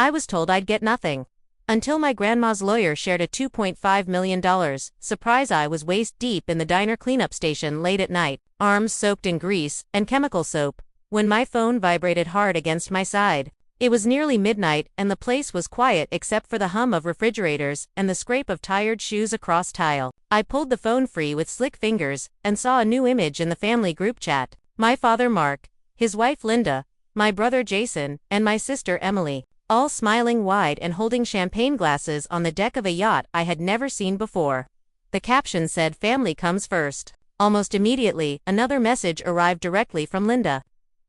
I was told I'd get nothing. Until my grandma's lawyer shared a $2.5 million surprise. I was waist deep in the diner cleanup station late at night, arms soaked in grease and chemical soap, when my phone vibrated hard against my side. It was nearly midnight and the place was quiet except for the hum of refrigerators and the scrape of tired shoes across tile. I pulled the phone free with slick fingers and saw a new image in the family group chat. My father Mark, his wife Linda, my brother Jason, and my sister Emily, all smiling wide and holding champagne glasses on the deck of a yacht I had never seen before. The caption said, "Family comes first." Almost immediately, another message arrived directly from Linda,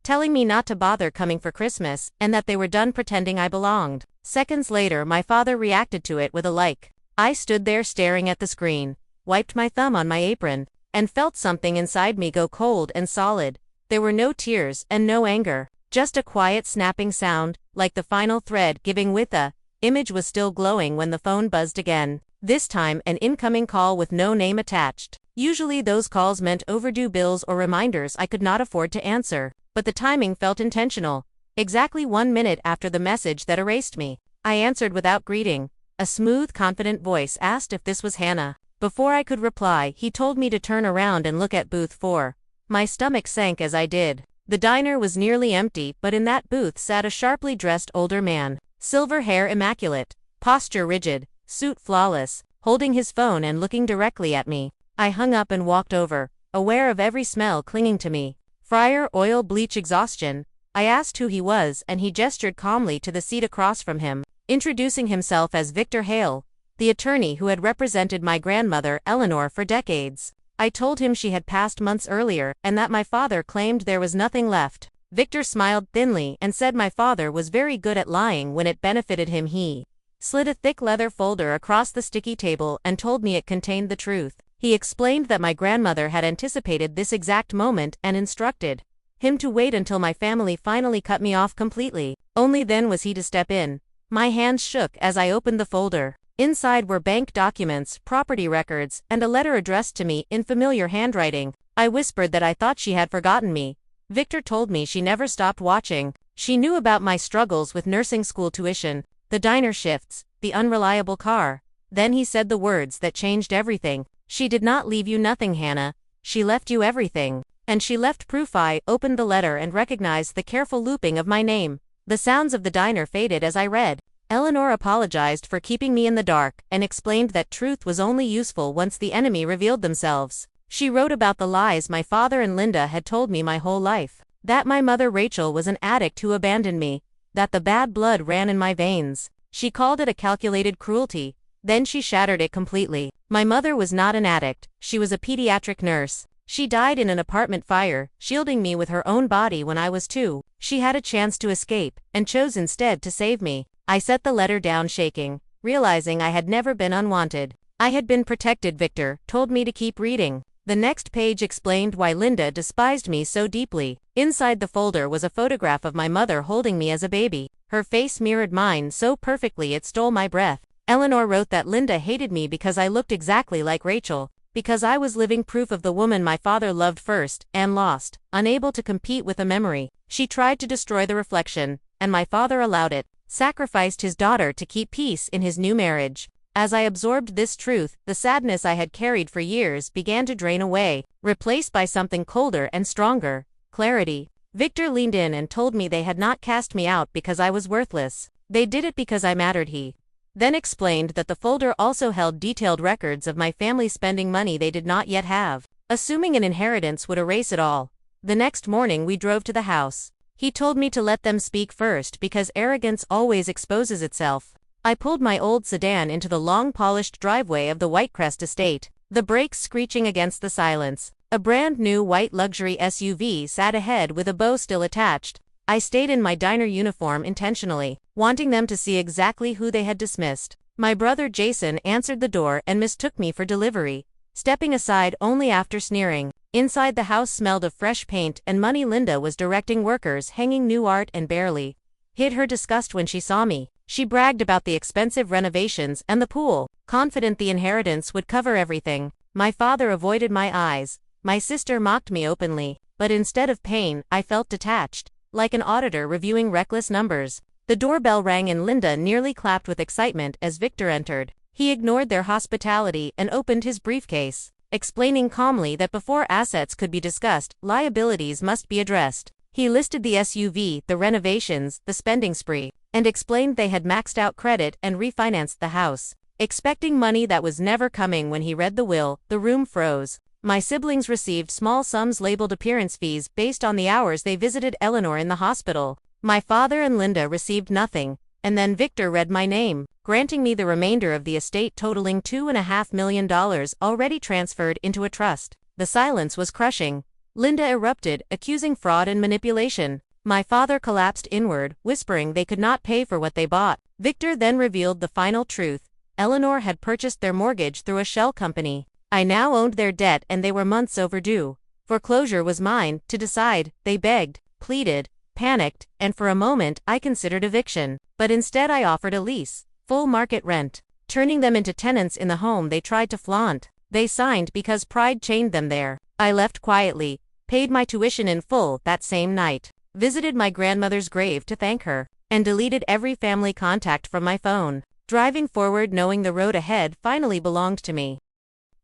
telling me not to bother coming for Christmas and that they were done pretending I belonged. Seconds later, my father reacted to it with a like. I stood there staring at the screen, wiped my thumb on my apron, and felt something inside me go cold and solid. There were no tears and no anger, just a quiet snapping sound, like the final thread giving with a. Image was still glowing when the phone buzzed again. This time, an incoming call with no name attached. Usually those calls meant overdue bills or reminders I could not afford to answer. But the timing felt intentional. Exactly 1 minute after the message that erased me, I answered without greeting. A smooth, confident voice asked if this was Hannah. Before I could reply, he told me to turn around and look at booth 4. My stomach sank as I did. The diner was nearly empty, but in that booth sat a sharply dressed older man. Silver hair immaculate, posture rigid, suit flawless, holding his phone and looking directly at me. I hung up and walked over, aware of every smell clinging to me. Fryer, oil, bleach, exhaustion. I asked who he was and he gestured calmly to the seat across from him, introducing himself as Victor Hale, the attorney who had represented my grandmother, Eleanor, for decades. I told him she had passed months earlier and that my father claimed there was nothing left. Victor smiled thinly and said my father was very good at lying when it benefited him. He slid a thick leather folder across the sticky table and told me it contained the truth. He explained that my grandmother had anticipated this exact moment and instructed him to wait until my family finally cut me off completely. Only then was he to step in. My hands shook as I opened the folder. Inside were bank documents, property records, and a letter addressed to me in familiar handwriting. I whispered that I thought she had forgotten me. Victor told me she never stopped watching. She knew about my struggles with nursing school tuition, the diner shifts, the unreliable car. Then he said the words that changed everything. "She did not leave you nothing, Hannah. She left you everything." And she left proof. I opened the letter and recognized the careful looping of my name. The sounds of the diner faded as I read. Eleanor apologized for keeping me in the dark and explained that truth was only useful once the enemy revealed themselves. She wrote about the lies my father and Linda had told me my whole life. That my mother Rachel was an addict who abandoned me. That the bad blood ran in my veins. She called it a calculated cruelty. Then she shattered it completely. My mother was not an addict, she was a pediatric nurse. She died in an apartment fire, shielding me with her own body when I was 2. She had a chance to escape, and chose instead to save me. I set the letter down shaking, realizing I had never been unwanted. I had been protected. Victor told me to keep reading. The next page explained why Linda despised me so deeply. Inside the folder was a photograph of my mother holding me as a baby. Her face mirrored mine so perfectly it stole my breath. Eleanor wrote that Linda hated me because I looked exactly like Rachel, because I was living proof of the woman my father loved first and lost, unable to compete with a memory. She tried to destroy the reflection, and my father allowed it, sacrificed his daughter to keep peace in his new marriage. As I absorbed this truth, the sadness I had carried for years began to drain away, replaced by something colder and stronger, clarity. Victor leaned in and told me they had not cast me out because I was worthless. They did it because I mattered. He then explained that the folder also held detailed records of my family spending money they did not yet have, assuming an inheritance would erase it all. The next morning we drove to the house. He told me to let them speak first because arrogance always exposes itself. I pulled my old sedan into the long polished driveway of the Whitecrest estate, the brakes screeching against the silence. A brand new white luxury SUV sat ahead with a bow still attached. I stayed in my diner uniform intentionally, wanting them to see exactly who they had dismissed. My brother Jason answered the door and mistook me for delivery, stepping aside only after sneering. Inside the house smelled of fresh paint and money. Linda was directing workers hanging new art and barely hid her disgust when she saw me. She bragged about the expensive renovations and the pool, confident the inheritance would cover everything. My father avoided my eyes. My sister mocked me openly, but instead of pain, I felt detached, like an auditor reviewing reckless numbers. The doorbell rang and Linda nearly clapped with excitement as Victor entered. He ignored their hospitality and opened his briefcase, explaining calmly that before assets could be discussed, liabilities must be addressed. He listed the SUV, the renovations, the spending spree, and explained they had maxed out credit and refinanced the house. Expecting money that was never coming when he read the will, the room froze. My siblings received small sums labeled appearance fees based on the hours they visited Eleanor in the hospital. My father and Linda received nothing, and then Victor read my name, granting me the remainder of the estate totaling $2.5 million already transferred into a trust. The silence was crushing. Linda erupted, accusing fraud and manipulation. My father collapsed inward, whispering they could not pay for what they bought. Victor then revealed the final truth. Eleanor had purchased their mortgage through a shell company. I now owned their debt and they were months overdue. Foreclosure was mine to decide. They begged, pleaded, panicked, and for a moment I considered eviction. But instead I offered a lease, full market rent, turning them into tenants in the home they tried to flaunt. They signed because pride chained them there. I left quietly, paid my tuition in full that same night, visited my grandmother's grave to thank her, and deleted every family contact from my phone, driving forward knowing the road ahead finally belonged to me.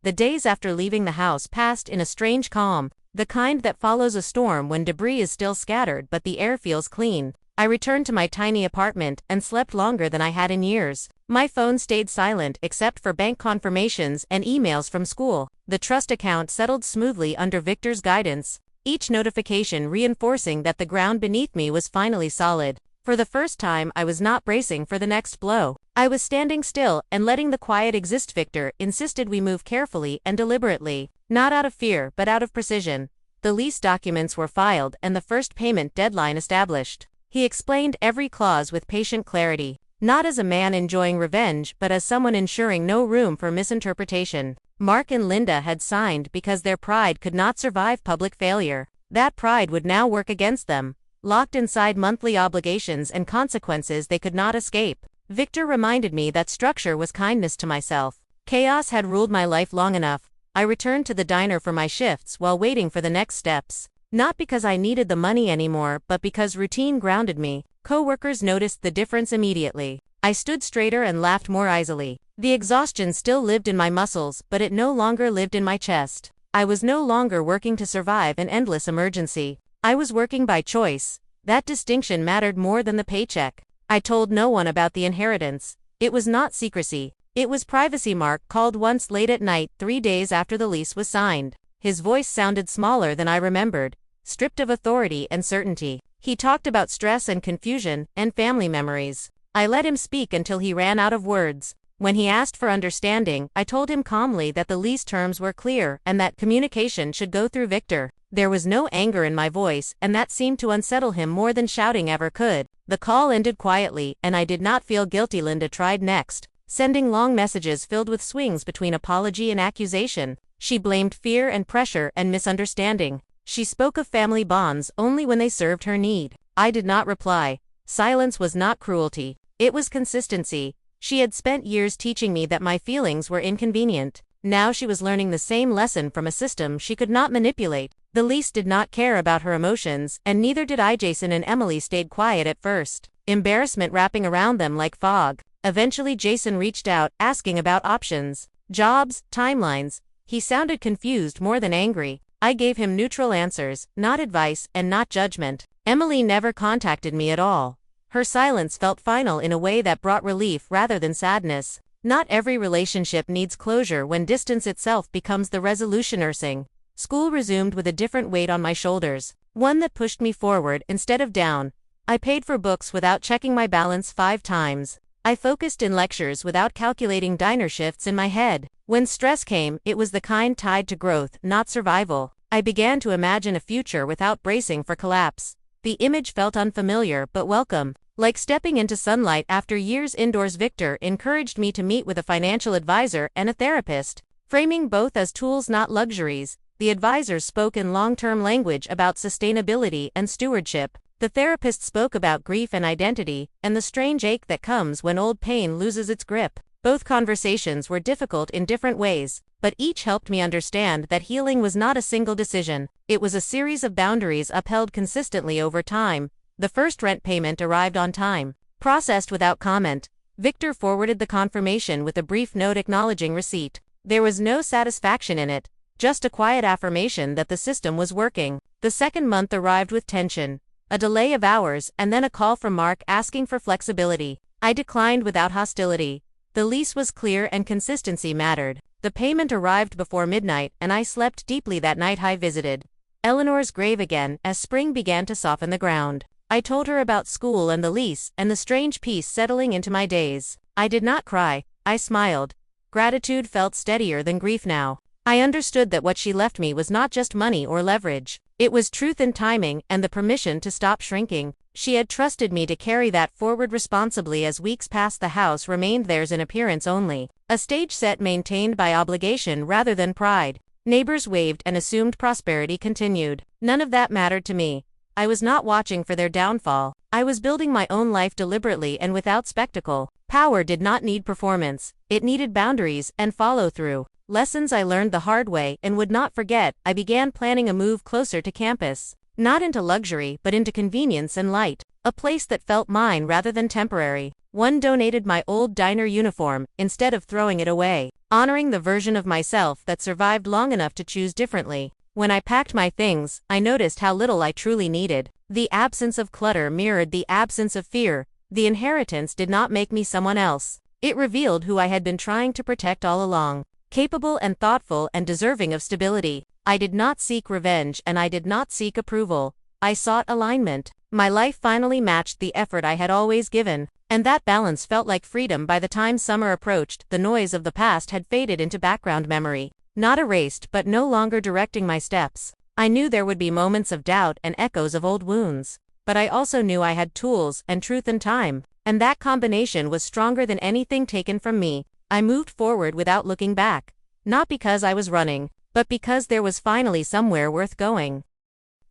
The days after leaving the house passed in a strange calm, the kind that follows a storm when debris is still scattered but the air feels clean. I returned to my tiny apartment and slept longer than I had in years. My phone stayed silent except for bank confirmations and emails from school. The trust account settled smoothly under Victor's guidance, each notification reinforcing that the ground beneath me was finally solid. For the first time I was not bracing for the next blow. I was standing still and letting the quiet exist. Victor insisted we move carefully and deliberately, not out of fear but out of precision. The lease documents were filed and the first payment deadline established. He explained every clause with patient clarity, not as a man enjoying revenge but as someone ensuring no room for misinterpretation. Mark and Linda had signed because their pride could not survive public failure. That pride would now work against them, locked inside monthly obligations and consequences they could not escape. Victor reminded me that structure was kindness to myself. Chaos had ruled my life long enough. I returned to the diner for my shifts while waiting for the next steps. Not because I needed the money anymore, but because routine grounded me. Co-workers noticed the difference immediately. I stood straighter and laughed more easily. The exhaustion still lived in my muscles, but it no longer lived in my chest. I was no longer working to survive an endless emergency. I was working by choice. That distinction mattered more than the paycheck. I told no one about the inheritance. It was not secrecy. It was privacy. Mark called once late at night, 3 days after the lease was signed. His voice sounded smaller than I remembered, stripped of authority and certainty. He talked about stress and confusion, and family memories. I let him speak until he ran out of words. When he asked for understanding, I told him calmly that the lease terms were clear and that communication should go through Victor. There was no anger in my voice, and that seemed to unsettle him more than shouting ever could. The call ended quietly, and I did not feel guilty. Linda tried next, sending long messages filled with swings between apology and accusation. She blamed fear and pressure and misunderstanding. She spoke of family bonds only when they served her need. I did not reply. Silence was not cruelty. It was consistency. She had spent years teaching me that my feelings were inconvenient. Now she was learning the same lesson from a system she could not manipulate. The lease did not care about her emotions, and neither did I. Jason and Emily stayed quiet at first, embarrassment wrapping around them like fog. Eventually Jason reached out, asking about options, jobs, timelines. He sounded confused more than angry. I gave him neutral answers, not advice and not judgment. Emily never contacted me at all. Her silence felt final in a way that brought relief rather than sadness. Not every relationship needs closure when distance itself becomes the resolution. Nursing school resumed with a different weight on my shoulders, one that pushed me forward instead of down. I paid for books without checking my balance 5 times. I focused in lectures without calculating diner shifts in my head. When stress came, it was the kind tied to growth, not survival. I began to imagine a future without bracing for collapse. The image felt unfamiliar but welcome, like stepping into sunlight after years indoors. Victor encouraged me to meet with a financial advisor and a therapist, framing both as tools not luxuries. The advisors spoke in long-term language about sustainability and stewardship. The therapist spoke about grief and identity, and the strange ache that comes when old pain loses its grip. Both conversations were difficult in different ways, but each helped me understand that healing was not a single decision. It was a series of boundaries upheld consistently over time. The first rent payment arrived on time. Processed without comment. Victor forwarded the confirmation with a brief note acknowledging receipt. There was no satisfaction in it, just a quiet affirmation that the system was working. The second month arrived with tension. A delay of hours and then a call from Mark asking for flexibility. I declined without hostility. The lease was clear and consistency mattered. The payment arrived before midnight and I slept deeply that night. I visited Eleanor's grave again as spring began to soften the ground. I told her about school and the lease and the strange peace settling into my days. I did not cry, I smiled. Gratitude felt steadier than grief now. I understood that what she left me was not just money or leverage. It was truth and timing and the permission to stop shrinking. She had trusted me to carry that forward responsibly as weeks passed. The house remained theirs in appearance only, a stage set maintained by obligation rather than pride. Neighbors waved and assumed prosperity continued. None of that mattered to me. I was not watching for their downfall. I was building my own life deliberately and without spectacle. Power did not need performance. It needed boundaries and follow-through. Lessons I learned the hard way and would not forget. I began planning a move closer to campus. Not into luxury, but into convenience and light. A place that felt mine rather than temporary. One donated my old diner uniform, instead of throwing it away, honoring the version of myself that survived long enough to choose differently. When I packed my things, I noticed how little I truly needed. The absence of clutter mirrored the absence of fear. The inheritance did not make me someone else. It revealed who I had been trying to protect all along. Capable and thoughtful and deserving of stability. I did not seek revenge and I did not seek approval. I sought alignment. My life finally matched the effort I had always given, and that balance felt like freedom. By the time summer approached, the noise of the past had faded into background memory. Not erased but no longer directing my steps. I knew there would be moments of doubt and echoes of old wounds, but I also knew I had tools and truth and time, and that combination was stronger than anything taken from me. I moved forward without looking back. Not because I was running, but because there was finally somewhere worth going.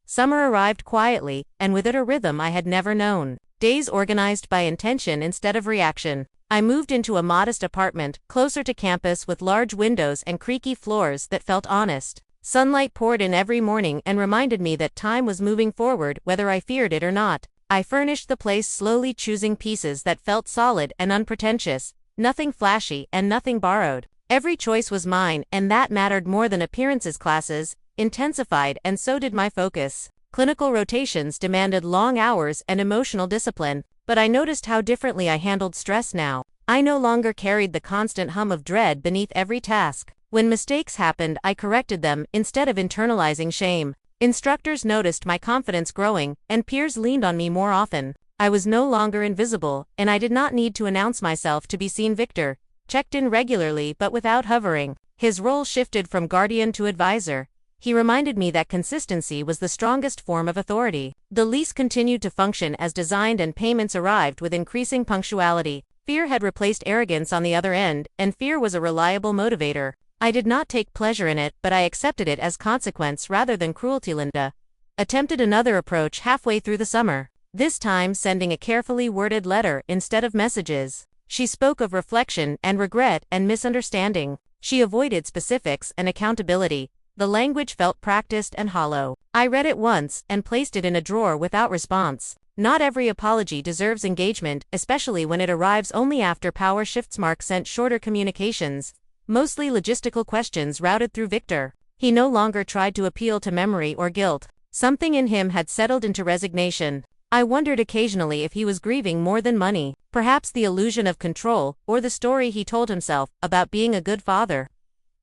Summer arrived quietly, and with it a rhythm I had never known. Days organized by intention instead of reaction. I moved into a modest apartment, closer to campus with large windows and creaky floors that felt honest. Sunlight poured in every morning and reminded me that time was moving forward whether I feared it or not. I furnished the place slowly, choosing pieces that felt solid and unpretentious. Nothing flashy and nothing borrowed. Every choice was mine, and that mattered more than appearances. Classes intensified, and so did my focus. Clinical rotations demanded long hours and emotional discipline, but I noticed how differently I handled stress now. I no longer carried the constant hum of dread beneath every task. When mistakes happened, I corrected them instead of internalizing shame. Instructors noticed my confidence growing, and peers leaned on me more often. I was no longer invisible, and I did not need to announce myself to be seen. Victor checked in regularly but without hovering. His role shifted from guardian to advisor. He reminded me that consistency was the strongest form of authority. The lease continued to function as designed and payments arrived with increasing punctuality. Fear had replaced arrogance on the other end, and fear was a reliable motivator. I did not take pleasure in it, but I accepted it as consequence rather than cruelty. Linda attempted another approach halfway through the summer. This time sending a carefully worded letter instead of messages. She spoke of reflection and regret and misunderstanding. She avoided specifics and accountability. The language felt practiced and hollow. I read it once and placed it in a drawer without response. Not every apology deserves engagement, especially when it arrives only after power shifts. Mark sent shorter communications, mostly logistical questions routed through Victor. He no longer tried to appeal to memory or guilt. Something in him had settled into resignation. I wondered occasionally if he was grieving more than money, perhaps the illusion of control, or the story he told himself about being a good father.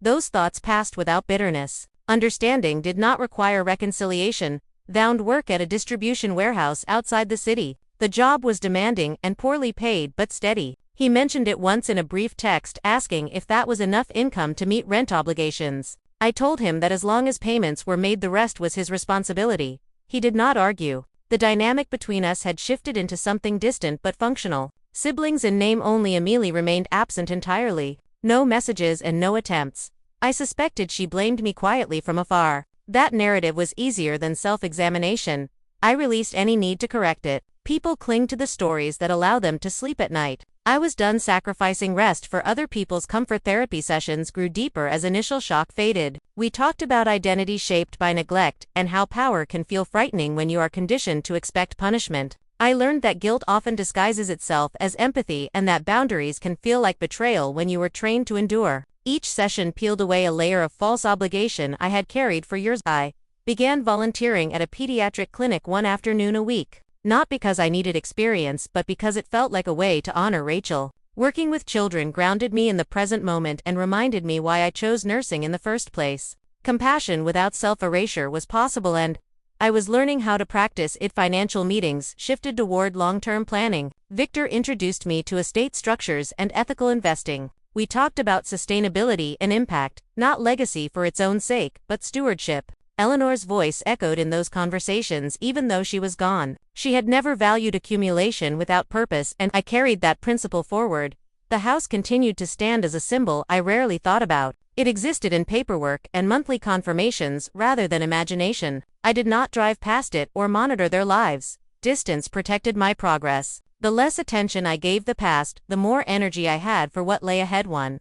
Those thoughts passed without bitterness. Understanding did not require reconciliation. Found work at a distribution warehouse outside the city. The job was demanding and poorly paid but steady. He mentioned it once in a brief text asking if that was enough income to meet rent obligations. I told him that as long as payments were made, the rest was his responsibility. He did not argue. The dynamic between us had shifted into something distant but functional. Siblings in name only. Amelie remained absent entirely. No messages and no attempts. I suspected she blamed me quietly from afar. That narrative was easier than self-examination. I released any need to correct it. People cling to the stories that allow them to sleep at night. I was done sacrificing rest for other people's comfort. Therapy sessions grew deeper as initial shock faded. We talked about identity shaped by neglect and how power can feel frightening when you are conditioned to expect punishment. I learned that guilt often disguises itself as empathy and that boundaries can feel like betrayal when you were trained to endure. Each session peeled away a layer of false obligation I had carried for years. I began volunteering at a pediatric clinic one afternoon a week, not because I needed experience but because it felt like a way to honor Rachel. Working with children grounded me in the present moment and reminded me why I chose nursing in the first place. Compassion without self-erasure was possible, and I was learning how to practice it. Financial meetings shifted toward long-term planning. Victor introduced me to estate structures and ethical investing. We talked about sustainability and impact, not legacy for its own sake, but stewardship. Eleanor's voice echoed in those conversations even though she was gone. She had never valued accumulation without purpose, and I carried that principle forward. The house continued to stand as a symbol I rarely thought about. It existed in paperwork and monthly confirmations rather than imagination. I did not drive past it or monitor their lives. Distance protected my progress. The less attention I gave the past, the more energy I had for what lay ahead. One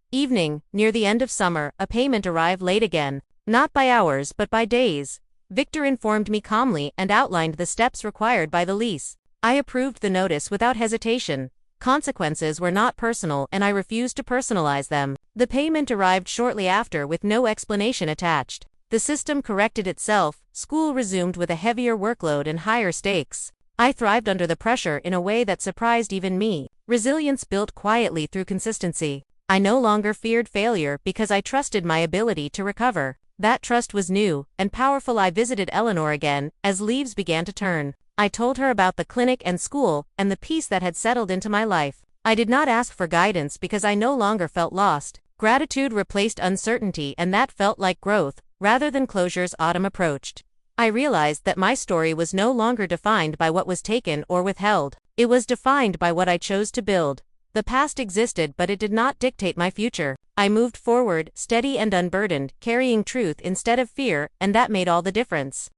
evening, near the end of summer, a payment arrived late again. Not by hours but by days. Victor informed me calmly and outlined the steps required by the lease. I approved the notice without hesitation. Consequences were not personal and I refused to personalize them. The payment arrived shortly after with no explanation attached. The system corrected itself. School resumed with a heavier workload and higher stakes. I thrived under the pressure in a way that surprised even me. Resilience built quietly through consistency. I no longer feared failure because I trusted my ability to recover. That trust was new and powerful. I visited Eleanor again as leaves began to turn. I told her about the clinic and school and the peace that had settled into my life. I did not ask for guidance because I no longer felt lost. Gratitude replaced uncertainty, and that felt like growth rather than closure. Autumn approached. I realized that my story was no longer defined by what was taken or withheld. It was defined by what I chose to build. The past existed, but it did not dictate my future. I moved forward, steady and unburdened, carrying truth instead of fear, and that made all the difference.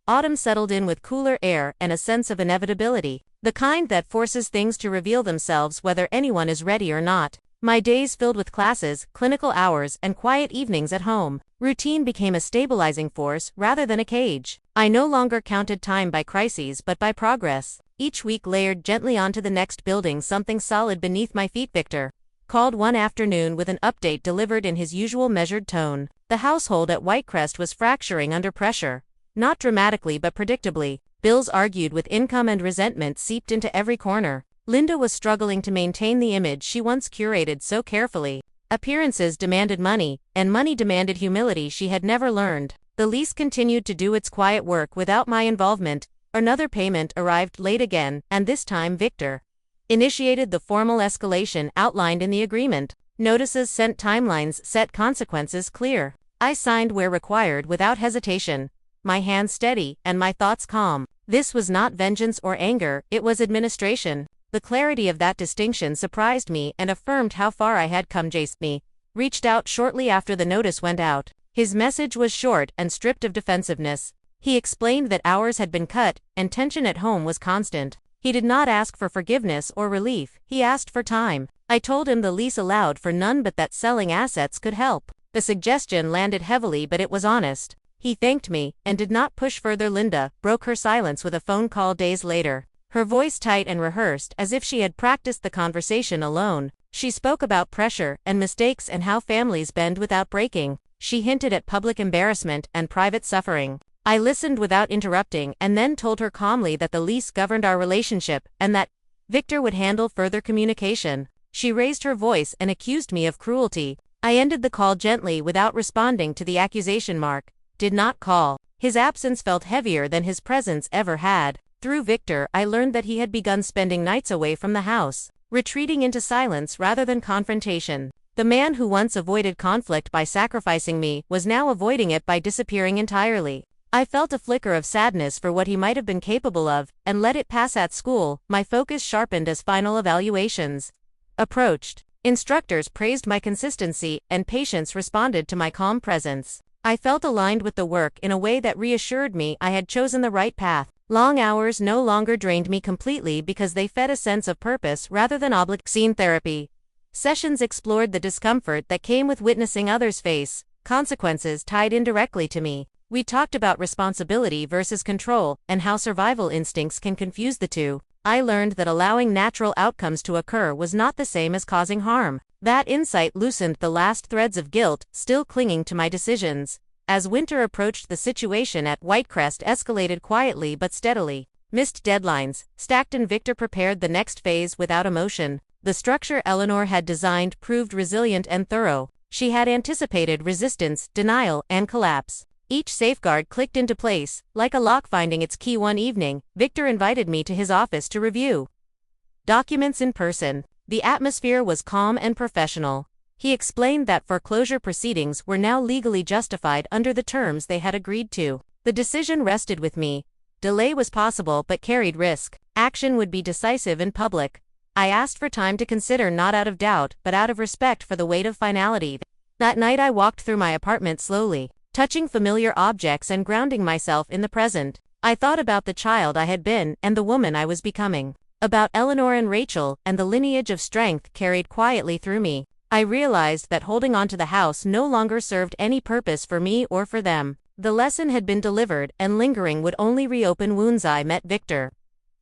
Autumn settled in with cooler air and a sense of inevitability, the kind that forces things to reveal themselves whether anyone is ready or not. My days filled with classes, clinical hours, and quiet evenings at home. Routine became a stabilizing force rather than a cage. I no longer counted time by crises but by progress. Each week layered gently onto the next, building something solid beneath my feet. Victor called one afternoon with an update delivered in his usual measured tone. The household at Whitecrest was fracturing under pressure. Not dramatically but predictably. Bills argued with income and resentment seeped into every corner. Linda was struggling to maintain the image she once curated so carefully. Appearances demanded money, and money demanded humility she had never learned. The lease continued to do its quiet work without my involvement. Another payment arrived late again, and this time Victor initiated the formal escalation outlined in the agreement. Notices sent, timelines set, consequences clear. I signed where required without hesitation, my hands steady and my thoughts calm. This was not vengeance or anger, it was administration. The clarity of that distinction surprised me and affirmed how far I had come. Jason reached out shortly after the notice went out. His message was short and stripped of defensiveness. He explained that hours had been cut and tension at home was constant. He did not ask for forgiveness or relief, he asked for time. I told him the lease allowed for none but that selling assets could help. The suggestion landed heavily but it was honest. He thanked me and did not push further. Linda broke her silence with a phone call days later. Her voice tight and rehearsed as if she had practiced the conversation alone. She spoke about pressure and mistakes and how families bend without breaking. She hinted at public embarrassment and private suffering. I listened without interrupting and then told her calmly that the lease governed our relationship and that Victor would handle further communication. She raised her voice and accused me of cruelty. I ended the call gently without responding to the accusation. Mark did not call. His absence felt heavier than his presence ever had. Through Victor, I learned that he had begun spending nights away from the house, retreating into silence rather than confrontation. The man who once avoided conflict by sacrificing me was now avoiding it by disappearing entirely. I felt a flicker of sadness for what he might have been capable of, and let it pass. At school, my focus sharpened as final evaluations approached. Instructors praised my consistency, and patients responded to my calm presence. I felt aligned with the work in a way that reassured me I had chosen the right path. Long hours no longer drained me completely because they fed a sense of purpose rather than obligation. Therapy sessions explored the discomfort that came with witnessing others face consequences tied indirectly to me. We talked about responsibility versus control and how survival instincts can confuse the two. I learned that allowing natural outcomes to occur was not the same as causing harm. That insight loosened the last threads of guilt still clinging to my decisions. As winter approached, the situation at Whitecrest escalated quietly but steadily. Missed deadlines stacked, and Victor prepared the next phase without emotion. The structure Eleanor had designed proved resilient and thorough. She had anticipated resistance, denial, and collapse. Each safeguard clicked into place, like a lock finding its key. One evening, Victor invited me to his office to review documents in person. The atmosphere was calm and professional. He explained that foreclosure proceedings were now legally justified under the terms they had agreed to. The decision rested with me. Delay was possible but carried risk. Action would be decisive in public. I asked for time to consider, not out of doubt, but out of respect for the weight of finality. That night I walked through my apartment slowly, touching familiar objects and grounding myself in the present. I thought about the child I had been and the woman I was becoming. About Eleanor and Rachel and the lineage of strength carried quietly through me. I realized that holding on to the house no longer served any purpose for me or for them. The lesson had been delivered, and lingering would only reopen wounds. I met Victor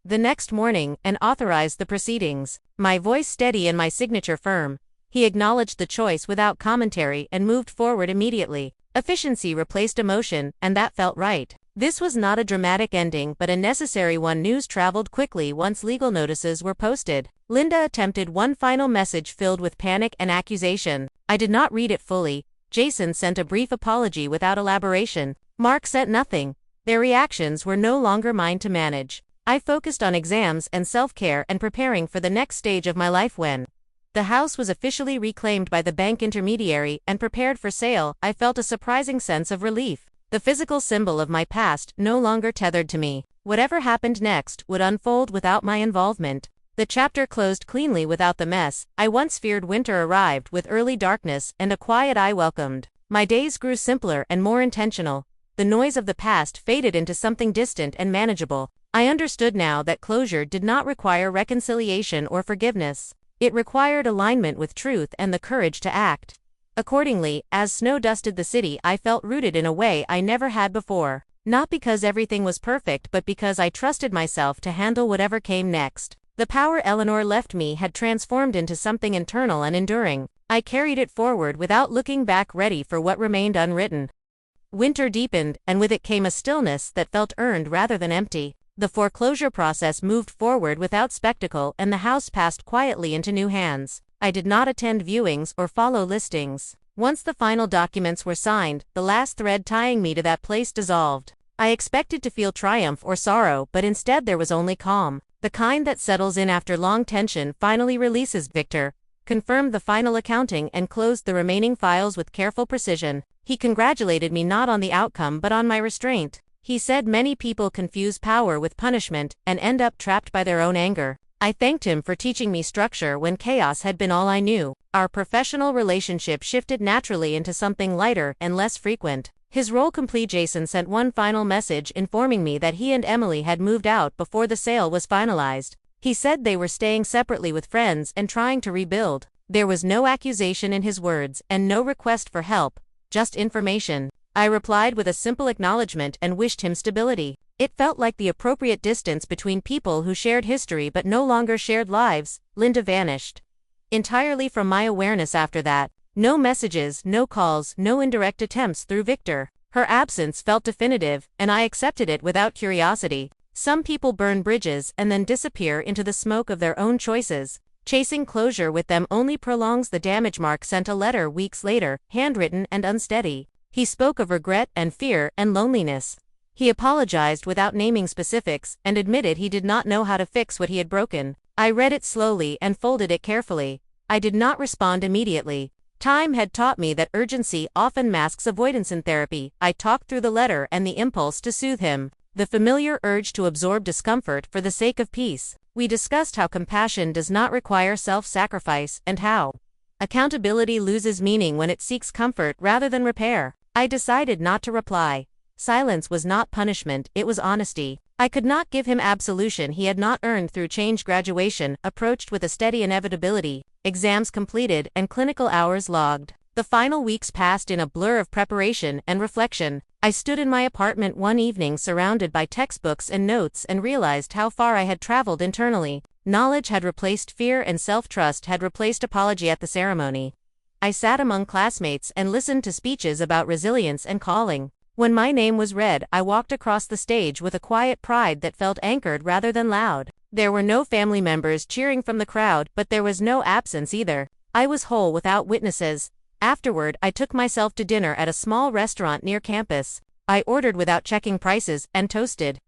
the next morning and authorized the proceedings, my voice steady and my signature firm. He acknowledged the choice without commentary and moved forward immediately. Efficiency replaced emotion, and that felt right. This was not a dramatic ending but a necessary one. News traveled quickly once legal notices were posted. Linda attempted one final message filled with panic and accusation. I did not read it fully. Jason sent a brief apology without elaboration. Mark sent nothing. Their reactions were no longer mine to manage. I focused on exams and self-care and preparing for the next stage of my life. When the house was officially reclaimed by the bank intermediary and prepared for sale, I felt a surprising sense of relief. The physical symbol of my past no longer tethered to me. Whatever happened next would unfold without my involvement. The chapter closed cleanly without the mess I once feared. Winter arrived with early darkness and a quiet I welcomed. My days grew simpler and more intentional. The noise of the past faded into something distant and manageable. I understood now that closure did not require reconciliation or forgiveness. It required alignment with truth and the courage to act accordingly. As snow dusted the city, I felt rooted in a way I never had before. Not because everything was perfect, but because I trusted myself to handle whatever came next. The power Eleanor left me had transformed into something internal and enduring. I carried it forward without looking back, ready for what remained unwritten. Winter deepened, and with it came a stillness that felt earned rather than empty. The foreclosure process moved forward without spectacle, and the house passed quietly into new hands. I did not attend viewings or follow listings. Once the final documents were signed, the last thread tying me to that place dissolved. I expected to feel triumph or sorrow, but instead there was only calm. The kind that settles in after long tension. Finally releases. Victor confirmed the final accounting and closed the remaining files with careful precision. He congratulated me not on the outcome but on my restraint. He said many people confuse power with punishment and end up trapped by their own anger. I thanked him for teaching me structure when chaos had been all I knew. Our professional relationship shifted naturally into something lighter and less frequent. His role complete. Jason sent one final message informing me that he and Emily had moved out before the sale was finalized. He said they were staying separately with friends and trying to rebuild. There was no accusation in his words and no request for help, just information. I replied with a simple acknowledgement and wished him stability. It felt like the appropriate distance between people who shared history but no longer shared lives. Linda vanished entirely from my awareness after that. No messages, no calls, no indirect attempts through Victor. Her absence felt definitive, and I accepted it without curiosity. Some people burn bridges and then disappear into the smoke of their own choices. Chasing closure with them only prolongs the damage. Mark sent a letter weeks later, handwritten and unsteady. He spoke of regret and fear and loneliness. He apologized without naming specifics and admitted he did not know how to fix what he had broken. I read it slowly and folded it carefully. I did not respond immediately. Time had taught me that urgency often masks avoidance in therapy. I talked through the letter and the impulse to soothe him, the familiar urge to absorb discomfort for the sake of peace. We discussed how compassion does not require self-sacrifice and how accountability loses meaning when it seeks comfort rather than repair. I decided not to reply. Silence was not punishment, it was honesty. I could not give him absolution he had not earned through change. Graduation approached with a steady inevitability, exams completed and clinical hours logged. The final weeks passed in a blur of preparation and reflection. I stood in my apartment one evening surrounded by textbooks and notes and realized how far I had traveled internally. Knowledge had replaced fear and self-trust had replaced apology at the ceremony. I sat among classmates and listened to speeches about resilience and calling. When my name was read, I walked across the stage with a quiet pride that felt anchored rather than loud. There were no family members cheering from the crowd, but there was no absence either. I was whole without witnesses. Afterward, I took myself to dinner at a small restaurant near campus. I ordered without checking prices and toasted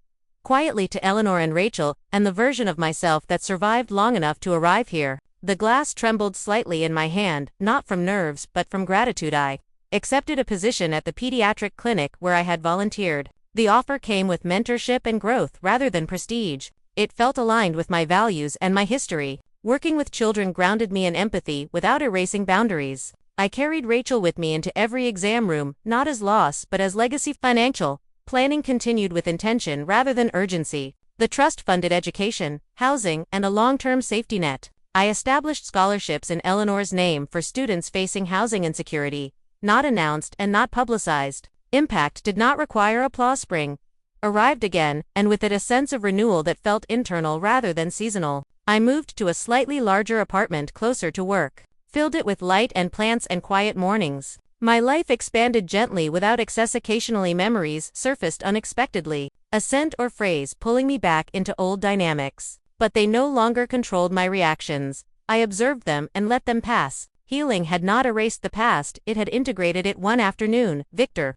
quietly to Eleanor and Rachel, and the version of myself that survived long enough to arrive here. The glass trembled slightly in my hand, not from nerves, but from gratitude. I accepted a position at the pediatric clinic where I had volunteered. The offer came with mentorship and growth rather than prestige. It felt aligned with my values and my history. Working with children grounded me in empathy without erasing boundaries. I carried Rachel with me into every exam room, not as loss but as legacy. Financial planning continued with intention rather than urgency. The trust funded education, housing, and a long-term safety net. I established scholarships in Eleanor's name for students facing housing insecurity, not announced and not publicized. Impact did not require applause. Spring arrived again, and with it a sense of renewal that felt internal rather than seasonal. I moved to a slightly larger apartment closer to work, filled it with light and plants and quiet mornings. My life expanded gently without excess. Occasionally memories surfaced unexpectedly, a scent or phrase pulling me back into old dynamics. But they no longer controlled my reactions. I observed them and let them pass. Healing had not erased the past, it had integrated it. One afternoon, Victor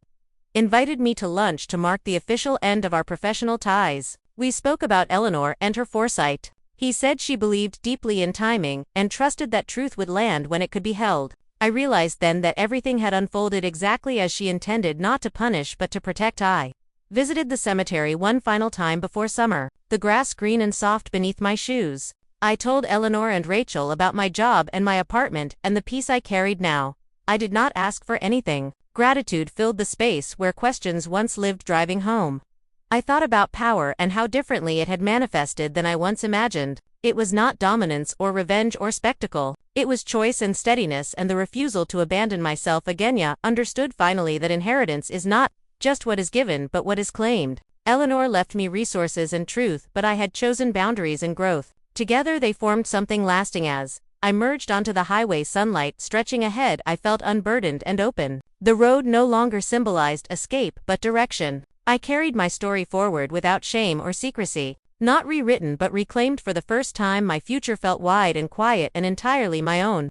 invited me to lunch to mark the official end of our professional ties. We spoke about Eleanor and her foresight. He said she believed deeply in timing and trusted that truth would land when it could be held. I realized then that everything had unfolded exactly as she intended, not to punish but to protect. I visited the cemetery one final time before summer, the grass green and soft beneath my shoes. I told Eleanor and Rachel about my job and my apartment and the peace I carried now. I did not ask for anything. Gratitude filled the space where questions once lived. Driving home, I thought about power and how differently it had manifested than I once imagined. It was not dominance or revenge or spectacle. It was choice and steadiness and the refusal to abandon myself again. I understood finally that inheritance is not just what is given but what is claimed. Eleanor left me resources and truth, but I had chosen boundaries and growth. Together they formed something lasting. As I merged onto the highway, sunlight stretching ahead, I felt unburdened and open. The road no longer symbolized escape but direction. I carried my story forward without shame or secrecy. Not rewritten but reclaimed. For the first time my future felt wide and quiet and entirely my own.